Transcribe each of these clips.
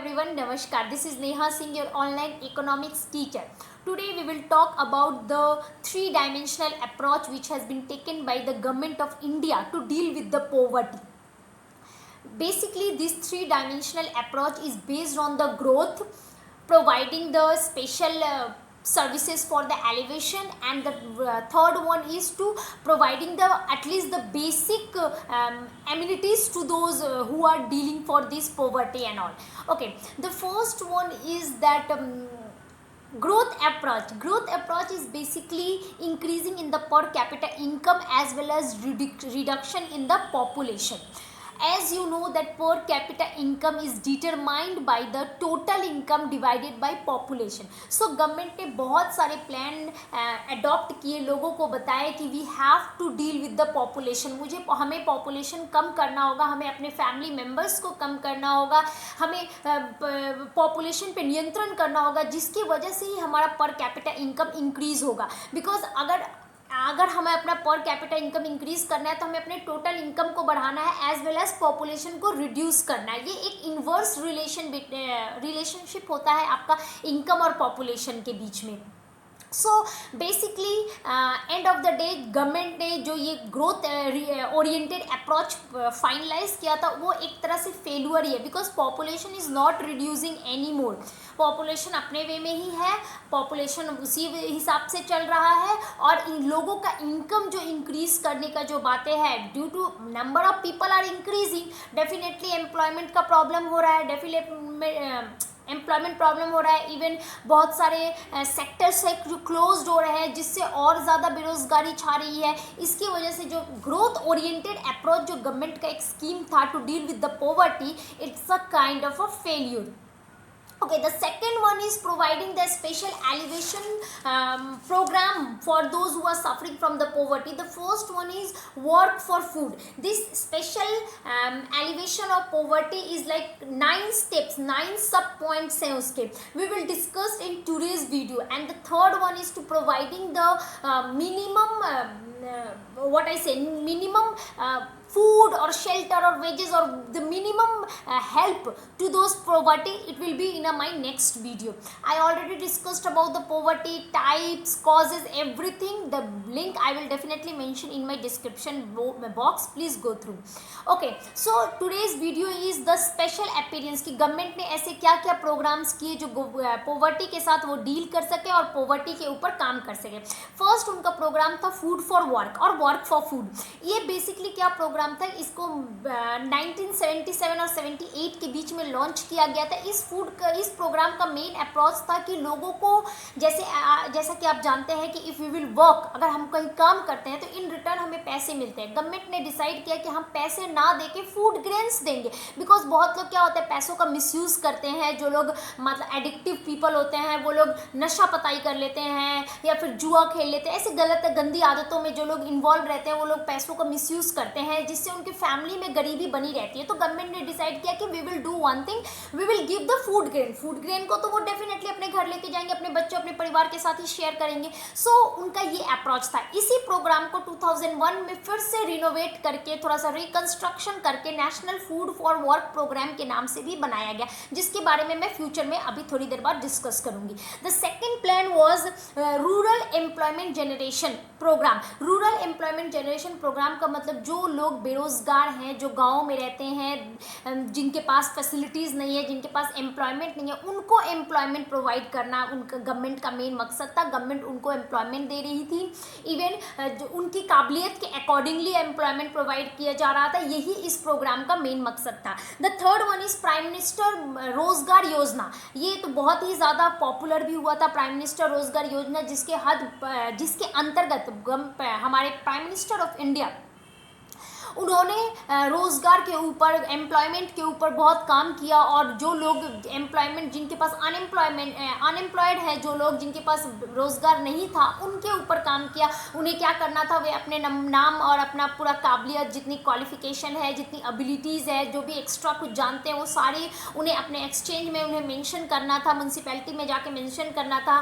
everyone, Namaskar. This is Neha Singh, your online economics teacher. Today we will talk about the three-dimensional approach which has been taken by the government of India to deal with the poverty. Basically, this three-dimensional approach is based on the growth, providing the special services for the elevation, and the third one is to providing the at least the basic amenities to those who are dealing for this poverty and all. Okay, the first one is that growth approach is basically increasing in the per capita income as well as reduction in the population. As you know that per capita income is determined by the total income divided by population. So government ने बहुत सारे plan adopt किए, लोगों को बताया कि we have to deal with the population. हमें population कम करना होगा, हमें अपने फैमिली मेम्बर्स को कम करना होगा, हमें पॉपुलेशन पे नियंत्रण करना होगा, जिसकी वजह से ही हमारा पर कैपिटा इनकम इंक्रीज होगा. बिकॉज अगर हमें अपना पर कैपिटा इनकम इंक्रीज करना है तो हमें अपने टोटल इनकम को बढ़ाना है एज वेल एज पॉपुलेशन को रिड्यूस करना है. ये एक इन्वर्स रिलेशनशिप होता है आपका इनकम और पॉपुलेशन के बीच में. So basically end of the day government ने जो ये ग्रोथ ओरिएंटेड अप्रोच फाइनलाइज किया था वो एक तरह से फेल्यूअर ही है. Because population is not reducing any more. Population अपने वे में ही है, पॉपुलेशन उसी हिसाब से चल रहा है, और इन लोगों का इनकम जो इंक्रीज करने का जो बातें हैं, due to number of people are increasing, definitely employment का प्रॉब्लम हो रहा है, एम्प्लॉयमेंट प्रॉब्लम हो रहा है. इवन बहुत सारे सेक्टर्स है जो क्लोज्ड हो रहे हैं, जिससे और ज़्यादा बेरोजगारी छा रही है. इसकी वजह से जो ग्रोथ ओरिएंटेड अप्रोच जो गवर्नमेंट का एक स्कीम था to deal with the poverty, it's a kind of a failure. Okay, the second one is providing the special elevation program for those who are suffering from the poverty. The first one is work for food. This special elevation of poverty is like 9 steps, 9 sub points है उसके. We will discuss in today's video. And the third one is to providing the minimum food or shelter or wages or the minimum help to those poverty. It will be in my next video. I already discussed about the poverty types, causes, everything. The link I will definitely mention in my description box. Please go through. Okay, so today's video is the special appearance कि government ने ऐसे क्या क्या programmes किए जो poverty के साथ वो डील कर सके और पोवर्टी के ऊपर काम कर सके. फर्स्ट उनका प्रोग्राम था फूड फॉर वर्क और वर्क फॉर फूड. ये बेसिकली क्या प्रोग्राम था, इसको 1977 और 78 के बीच में लॉन्च किया गया था. इस प्रोग्राम का मेन अप्रोच था कि लोगों को जैसा कि आप जानते हैं कि इफ़ वी विल वर्क, अगर हम कहीं काम करते हैं तो इन रिटर्न हमें पैसे मिलते हैं. गवर्नमेंट ने डिसाइड किया कि हम पैसे ना दे के फूड ग्रेन्स देंगे. बिकॉज बहुत लोग क्या होता है, पैसों का मिसयूज़ करते हैं. जो लोग मतलब एडिक्टिव पीपल होते हैं वो लोग नशा पताई कर लेते हैं या फिर जुआ खेल लेते हैं. ऐसे गलत गंदी आदतों में जो लोग इन्वॉल्व रहते हैं वो लोग पैसों का मिसयूज़ करते हैं, जिससे उनकी फैमिली में गरीबी बनी रहती है. तो गवर्नमेंट ने डिसाइड किया कि we will do one thing, we will give the food grain को तो वो डेफिनेटली अपने घर लेके जाएंगे, अपने बच्चों अपने परिवार के साथ ही शेयर करेंगे. सो उनका ये अप्रोच था. इसी प्रोग्राम को 2001 में फिर से रिनोवेट करके थोड़ा सा रिकंस्ट्रक्शन करके national food for work programme के नाम से भी बनाया गया, जिसके बारे में मैं फ्यूचर में अभी थोड़ी देर बाद डिस्कस करूंगी. The second plan was rural employment generation programme. Rural employment generation programme का मतलब जो लोग बेरोजगार हैं, जो गाँव में रहते हैं, जिनके पास फैसिलिटीज़ नहीं है, जिनके पास एम्प्लॉयमेंट नहीं है, उनको एम्प्लॉयमेंट प्रोवाइड करना उनका गवर्नमेंट का मेन मकसद था. गवर्नमेंट उनको एम्प्लॉयमेंट दे रही थी. इवन उनकी काबिलियत के अकॉर्डिंगली एम्प्लॉयमेंट प्रोवाइड किया जा रहा था. यही इस प्रोग्राम का मेन मकसद था. The third one is prime minister रोजगार योजना. ये तो बहुत ही ज़्यादा पॉपुलर भी हुआ था, प्राइम मिनिस्टर रोजगार योजना, जिसके अंतर्गत हमारे प्राइम मिनिस्टर ऑफ इंडिया उन्होंने रोज़गार के ऊपर, एम्प्लॉयमेंट के ऊपर बहुत काम किया. और जो लोग एम्प्लॉयमेंट, जिनके पास अनएम्प्लॉयड है, जो लोग जिनके पास रोज़गार नहीं था, उनके ऊपर काम किया. उन्हें क्या करना था, वे अपने नाम और अपना पूरा काबिलियत, जितनी क्वालिफिकेशन है, जितनी एबिलिटीज़ है, जो भी एक्स्ट्रा कुछ जानते हैं, वो सारी उन्हें अपने एक्सचेंज में उन्हें मेंशन करना था, म्यूनसिपैलिटी में जाके मेंशन करना था.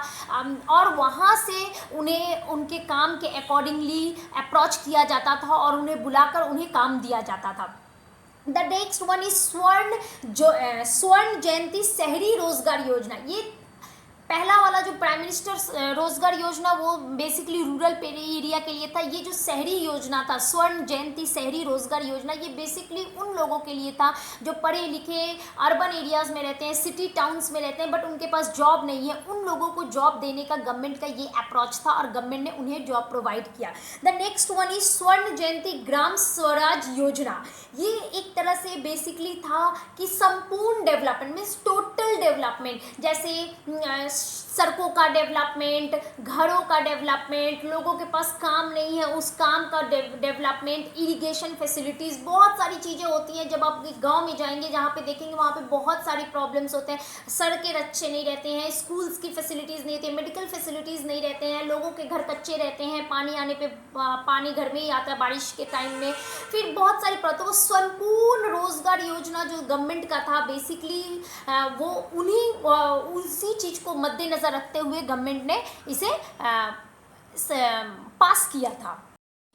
और वहाँ से उन्हें उनके काम के अकॉर्डिंगली अप्रोच किया जाता था और उन्हें बुलाकर उन्हें काम दिया जाता था. द नेक्स्ट वन इज स्वर्ण जयंती शहरी रोजगार योजना। ये पहला वाला जो प्राइम मिनिस्टर रोजगार योजना वो बेसिकली रूरल एरिया के लिए था। ये जो शहरी योजना था स्वर्ण जयंती शहरी रोजगार योजना, ये बेसिकली उन लोगों के लिए था जो पढ़े लिखे अर्बन एरियाज में रहते हैं, सिटी टाउन्स में रहते हैं, बट उनके पास जॉब नहीं है। उन लोगों को जॉब देने का गवर्नमेंट का ये अप्रोच था और गवर्नमेंट ने उन्हें जॉब प्रोवाइड किया। द नेक्स्ट वन इज स्वर्ण जयंती ग्राम स्वराज योजना। ये एक तरह से बेसिकली था कि संपूर्ण डेवलपमेंट मीन्स टोटल डेवलपमेंट, जैसे सड़कों का डेवलपमेंट, घरों का डेवलपमेंट, लोगों के पास काम नहीं है उस काम का डेवलपमेंट, इरिगेशन फैसिलिटीज़, बहुत सारी चीज़ें होती हैं। जब आप गांव में जाएंगे जहाँ पे देखेंगे वहाँ पे बहुत सारी प्रॉब्लम्स होते हैं, सड़कें अच्छे नहीं रहते हैं, स्कूल्स की फैसिलिटीज़ नहीं रहती है, मेडिकल फैसिलिटीज़ नहीं रहते हैं, लोगों के घर कच्चे रहते हैं, पानी आने पे पानी घर में ही आता है बारिश के टाइम में, फिर बहुत सारी तो संपूर्ण रोजगार योजना जो गवर्नमेंट का था बेसिकली वो उसी चीज़ को मद्देनजर रखते हुए गवर्नमेंट ने इसे पास किया था।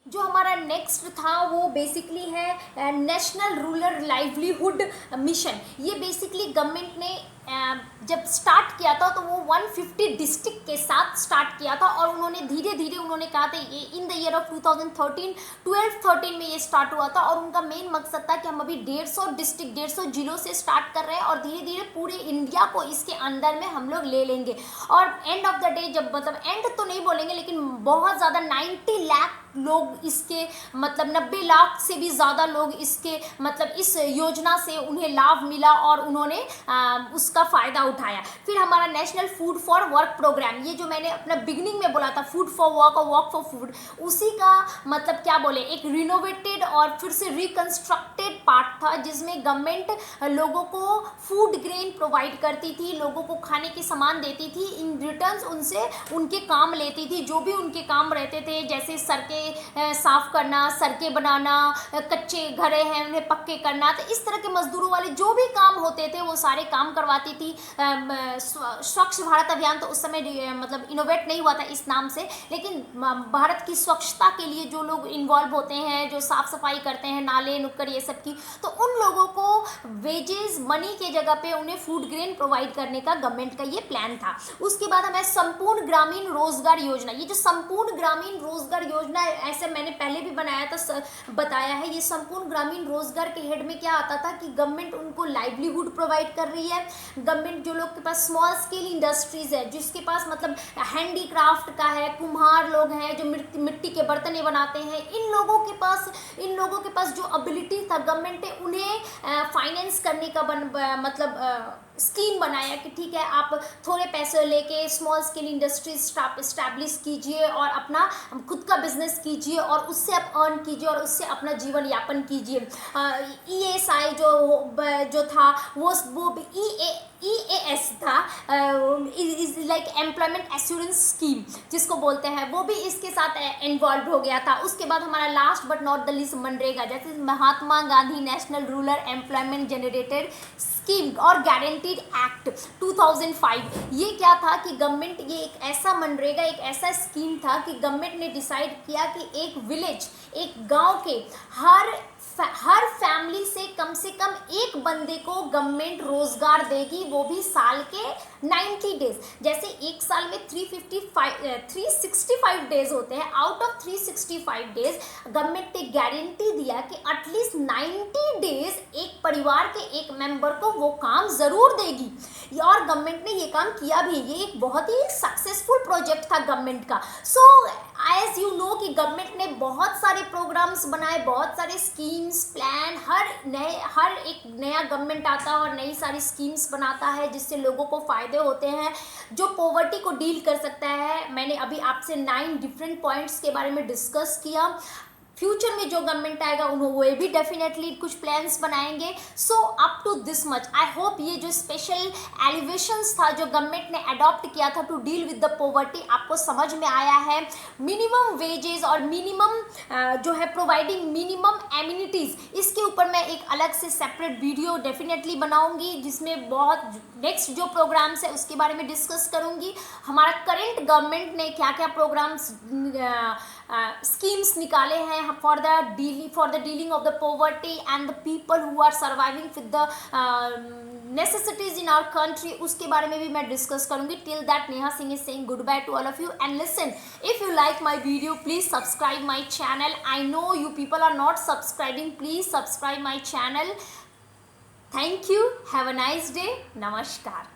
जो हमारा नेक्स्ट था वो बेसिकली है नेशनल रूरल लाइवलीहुड मिशन। ये बेसिकली गवर्नमेंट ने जब स्टार्ट किया था तो वो 150 डिस्ट्रिक्ट के साथ स्टार्ट किया था और उन्होंने धीरे धीरे उन्होंने कहा था ये इन द ईयर ऑफ 2013 में ये स्टार्ट हुआ था और उनका मेन मकसद था कि हम अभी 150 डिस्ट्रिक्ट 150 जिलों से स्टार्ट कर रहे हैं और धीरे धीरे पूरे इंडिया को इसके अंदर में हम लोग ले लेंगे और एंड ऑफ द डे जब मतलब एंड तो नहीं बोलेंगे लेकिन बहुत ज़्यादा 90 लाख लोग इसके मतलब 90 लाख से भी ज़्यादा लोग इसके मतलब इस योजना से उन्हें लाभ मिला और उन्होंने उसका फ़ायदा उठाया। फिर हमारा national food for work programme, ये जो मैंने अपना बिगनिंग में बोला था फूड फॉर वर्क और वर्क फॉर फूड, उसी का मतलब क्या बोले एक रिनोवेटेड और फिर से रिकंस्ट्रक्टेड पार्ट था जिसमें गवर्नमेंट लोगों को फूड ग्रेन प्रोवाइड करती थी, लोगों को खाने के सामान देती थी, इन रिटर्न्स उनसे उनके काम लेती थी, जो भी उनके काम रहते थे जैसे सड़कें साफ करना, सड़कें बनाना, कच्चे घरे हैं उन्हें पक्के करना, तो इस तरह के मजदूरों वाले जो भी काम होते थे वो सारे काम करवाती थी। स्वच्छ भारत अभियान तो उस समय मतलब इनोवेट नहीं हुआ था इस नाम से, लेकिन भारत की स्वच्छता के लिए जो लोग इन्वॉल्व होते हैं, जो साफ सफाई करते हैं, नाले नुक्कड़ ये सब की, तो उन लोगों को वेजेस मनी के जगह पे उन्हें फूड ग्रेन प्रोवाइड करने का गवर्नमेंट का ये प्लान था। उसके बाद हमें संपूर्ण ग्रामीण रोजगार योजना, ये जो संपूर्ण ग्रामीण रोजगार योजना है ऐसे मैंने पहले भी बताया है, ये संपूर्ण ग्रामीण रोजगार के हेड में क्या आता था कि गवर्नमेंट उनको लाइवलीहुड प्रोवाइड कर रही है। गवर्नमेंट जो लोग के पास स्मॉल स्केल इंडस्ट्रीज है, जिसके पास मतलब हैंडीक्राफ्ट का है, कुम्हार लोग हैं जो मिट्टी के बर्तन बनाते हैं, इन लोगों के पास जो एबिलिटी था गवर्नमेंट ने उन्हें फाइनेंस करने का मतलब स्कीम बनाया कि ठीक है आप थोड़े पैसे लेके स्मॉल स्केल इंडस्ट्रीज स्टैब्लिश कीजिए और अपना खुद का बिजनेस कीजिए और उससे आप अर्न कीजिए और उससे अपना जीवन यापन कीजिए। ESI जो था वो EAS था, is like employment assurance scheme जिसको बोलते हैं, वो भी इसके साथ इन्वॉल्व हो गया था। उसके बाद हमारा last but not the least मनरेगा, जैसे Mahatma Gandhi national rural employment generated scheme और गारंटीड एक्ट 2005। ये क्या था कि गवर्नमेंट ये एक ऐसा मनरेगा एक ऐसा स्कीम था कि गवर्नमेंट ने डिसाइड किया कि एक विलेज एक गांव के हर फैमिली से कम एक बंदे को गवर्नमेंट रोजगार देगी, वो भी साल के 90 डेज। जैसे एक साल में 365 डेज होते हैं, आउट ऑफ 365 डेज गवर्नमेंट ने गारंटी दिया कि एटलीस्ट 90 डेज एक परिवार के एक मेंबर को वो काम जरूर देगी और गवर्नमेंट ने ये काम किया भी। ये एक बहुत ही सक्सेसफुल प्रोजेक्ट था गवर्नमेंट का। सो एज यू नो कि गवर्नमेंट ने बहुत सारे प्रोग्राम्स बनाए, बहुत सारे स्कीम्स प्लान, हर एक नया गवर्नमेंट आता है और नई सारी स्कीम्स बनाता है जिससे लोगों को फ़ायदे होते हैं, जो पॉवर्टी को डील कर सकता है। मैंने अभी आपसे 9 डिफरेंट पॉइंट्स के बारे में डिस्कस किया। फ्यूचर में जो गवर्नमेंट आएगा उन्होंने भी डेफिनेटली कुछ प्लान्स बनाएंगे। So up to this much I hope ये जो स्पेशल एलिवेशंस था जो गवर्नमेंट ने अडॉप्ट किया था to deal with the poverty आपको समझ में आया है। मिनिमम वेजेस और मिनिमम जो है प्रोवाइडिंग मिनिमम एमिनिटीज़, इसके ऊपर मैं एक अलग से सेपरेट वीडियो डेफिनेटली बनाऊंगी जिसमें बहुत नेक्स्ट जो प्रोग्राम्स है उसके बारे में डिस्कस करूंगी। हमारा करंट गवर्नमेंट ने क्या क्या प्रोग्राम्स schemes निकाले हैं for the dealing of the poverty and the people who are surviving with the necessities in our country, उसके बारे में भी मैं डिस्कस करूंगी. Till that, Neha Singh is saying goodbye to all of you. And listen, if you like my video, please subscribe my channel. I know you people are not subscribing. Please subscribe my channel. Thank you. Have a nice day. Namaskar.